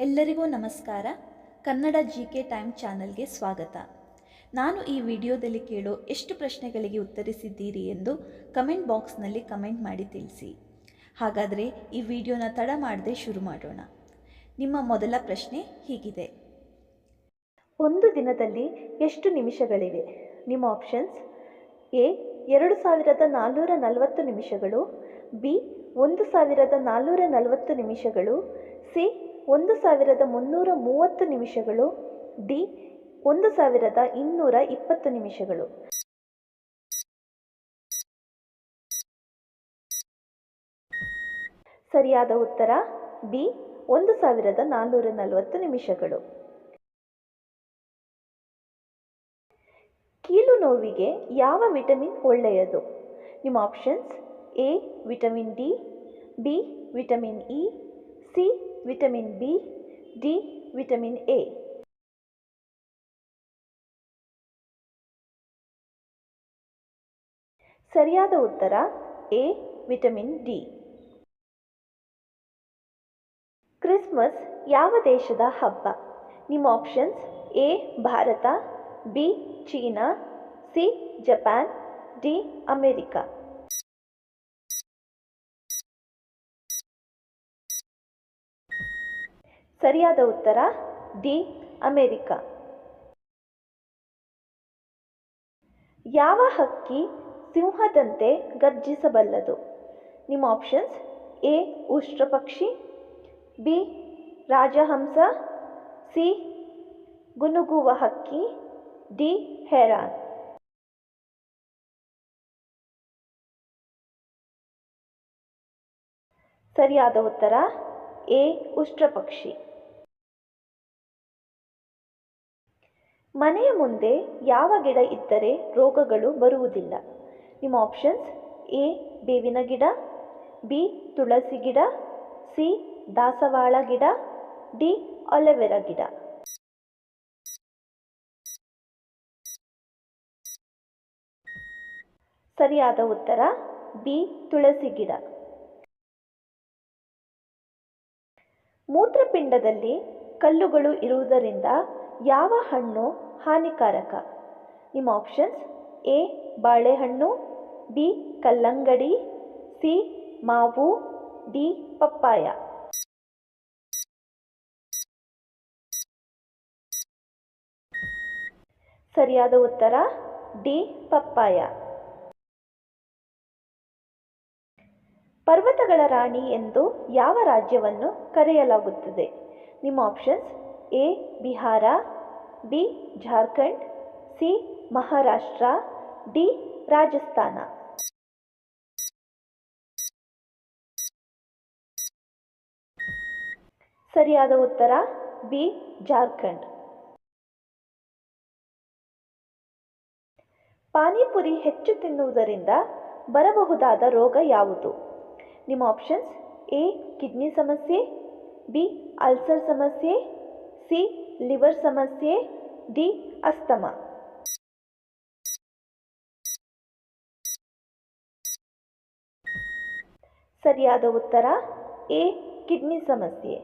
ಎಲ್ಲರಿಗೂ ನಮಸ್ಕಾರ. Kannada GK time ಚಾನಲ್ಗೆ ಸ್ವಾಗತ. ನಾನು ಈ ವಿಡಿಯೋದಲ್ಲಿ ಕೇಳೋ ಎಷ್ಟು ಪ್ರಶ್ನೆಗಳಿಗೆ ಉತ್ತರಿಸಿದ್ದೀರಿ ಎಂದು ಕಮೆಂಟ್ ಬಾಕ್ಸ್ನಲ್ಲಿ ಕಮೆಂಟ್ ಮಾಡಿ ತಿಳಿಸಿ. ಹಾಗಾದರೆ ಈ ವಿಡಿಯೋನ ತಡ ಮಾಡದೆ ಶುರು ಮಾಡೋಣ. ನಿಮ್ಮ ಮೊದಲ ಪ್ರಶ್ನೆ ಹೀಗಿದೆ: ಒಂದು ದಿನದಲ್ಲಿ ಎಷ್ಟು ನಿಮಿಷಗಳಿವೆ? ನಿಮ್ಮ ಆಪ್ಷನ್ಸ್: ಎ 2440 ನಿಮಿಷಗಳು, ಬಿ 1440 ನಿಮಿಷಗಳು, ಸಿ 1330 ನಿಮಿಷಗಳು, ಡಿ 1220 ನಿಮಿಷಗಳು. ಸರಿಯಾದ ಉತ್ತರ ಬಿ 1440 ನಿಮಿಷಗಳು. ಕೀಲು ನೋವಿಗೆ ಯಾವ ವಿಟಮಿನ್ ಒಳ್ಳೆಯದು? ನಿಮ್ಮ options: A vitamin D, B vitamin E, C vitamin B, D vitamin A. ಸರಿಯಾದ ಉತ್ತರ ಎ ವಿಟಮಿನ್ ಡಿ. ಕ್ರಿಸ್ಮಸ್ ಯಾವ ದೇಶದ ಹಬ್ಬ? ನಿಮ್ಮ ಆಪ್ಷನ್ಸ್: ಎ ಭಾರತ, ಬಿ ಚೀನಾ, ಸಿ ಜಪಾನ್, ಡಿ ಅಮೆರಿಕ. ಸರಿಯಾದ ಉತ್ತರ ಡಿ ಅಮೆರಿಕ. ಯಾವ ಹಕ್ಕಿ ಸಿಂಹದಂತೆ ಗರ್ಜಿಸಬಲ್ಲದು? ನಿಮ್ಮ ಆಪ್ಷನ್ಸ್: ಎ ಉಷ್ಟ್ರಪಕ್ಷಿ, ಬಿ ರಾಜಹಂಸ, ಸಿ ಗುನುಗುವ ಹಕ್ಕಿ, ಡಿ ಹೆರಾನ್. ಸರಿಯಾದ ಉತ್ತರ ಎ ಉಷ್ಟ್ರಪಕ್ಷಿ. ಮನೆಯ ಮುಂದೆ ಯಾವ ಗಿಡ ಇದ್ದರೆ ರೋಗಗಳು ಬರುವುದಿಲ್ಲ? ನಿಮ್ಮ ಆಪ್ಷನ್ಸ್: ಎ ಬೇವಿನ ಗಿಡ, ಬಿ ತುಳಸಿ ಗಿಡ, ಸಿ ದಾಸವಾಳ ಗಿಡ, ಡಿ ಅಲೋವೆರಾ ಗಿಡ. ಸರಿಯಾದ ಉತ್ತರ ಬಿ ತುಳಸಿ ಗಿಡ. ಮೂತ್ರಪಿಂಡದಲ್ಲಿ ಕಲ್ಲುಗಳು ಇರುವುದರಿಂದ ಯಾವ ಹಣ್ಣು ಹಾನಿಕಾರಕ? ನಿಮ್ಮ ಆಪ್ಷನ್ಸ್: ಎ ಬಾಳೆಹಣ್ಣು, ಬಿ ಕಲ್ಲಂಗಡಿ, ಸಿ ಮಾವು, ಡಿ ಪಪ್ಪಾಯ. ಸರಿಯಾದ ಉತ್ತರ ಡಿ ಪಪ್ಪಾಯ. ಪರ್ವತಗಳ ರಾಣಿ ಎಂದು ಯಾವ ರಾಜ್ಯವನ್ನು ಕರೆಯಲಾಗುತ್ತದೆ? ನಿಮ್ಮ options: A Bihar, B Jharkhand, C Maharashtra, D Rajasthan. ಸರಿಯಾದ ಉತ್ತರ ಬಿ ಜಾರ್ಖಂಡ್. ಪಾನಿಪುರಿ ಹೆಚ್ಚು ತಿನ್ನುವುದರಿಂದ ಬರಬಹುದಾದ ರೋಗ ಯಾವುದು? ನಿಮ್ಮ ಆಪ್ಷನ್ಸ್: ಎ ಕಿಡ್ನಿ ಸಮಸ್ಯೆ, ಬಿ ಅಲ್ಸರ್ ಸಮಸ್ಯೆ, ಸಿ ಲಿವರ್ ಸಮಸ್ಯೆ, ಡಿ ಅಸ್ತಮಾ. ಸರಿಯಾದ ಉತ್ತರ ಎ ಕಿಡ್ನಿ ಸಮಸ್ಯೆ.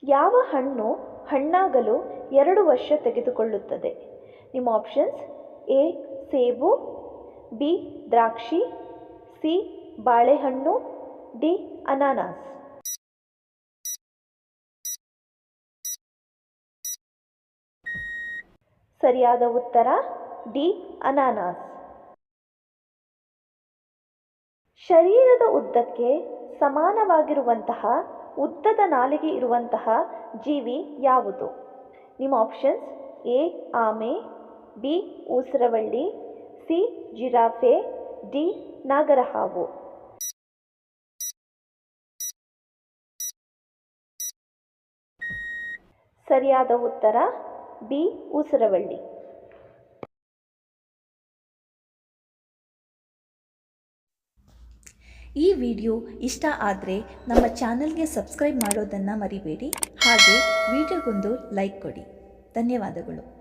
ಯಾವ ಹಣ್ಣು ಹಣ್ಣಾಗಲು 2 ವರ್ಷ ತೆಗೆದುಕೊಳ್ಳುತ್ತದೆ? ನಿಮ್ಮ ಆಪ್ಷನ್ಸ್: ಎ ಸೇಬು, ಬಿ ದ್ರಾಕ್ಷಿ, ಸಿ ಬಾಳೆಹಣ್ಣು, ಡಿ ಅನಾನಸ್. ಸರಿಯಾದ ಉತ್ತರ ಡಿ ಅನಾನಸ್. ಶರೀರದ ಉದ್ದಕ್ಕೆ ಸಮಾನವಾಗಿರುವಂತಹ ಉದ್ದದ ನಾಲಿಗೆ ಇರುವಂತಹ ಜೀವಿ ಯಾವುದು? ನಿಮ್ಮ ಆಪ್ಷನ್ಸ್: ಎ ಆಮೆ, ಬಿ ಊಸರವಳ್ಳಿ, ಸಿ ಜಿರಾಫೆ, ಡಿ ನಾಗರಹಾವು. ಸರಿಯಾದ ಉತ್ತರ ಬಿ ಊಸರವಳ್ಳಿ. ಈ ವಿಡಿಯೋ ಇಷ್ಟ ಆದರೆ ನಮ್ಮ ಚಾನಲ್ಗೆ ಸಬ್ಸ್ಕ್ರೈಬ್ ಮಾಡೋದನ್ನು ಮರಿಬೇಡಿ. ಹಾಗೆ ವಿಡಿಯೋಗೊಂದು ಲೈಕ್ ಕೊಡಿ. ಧನ್ಯವಾದಗಳು.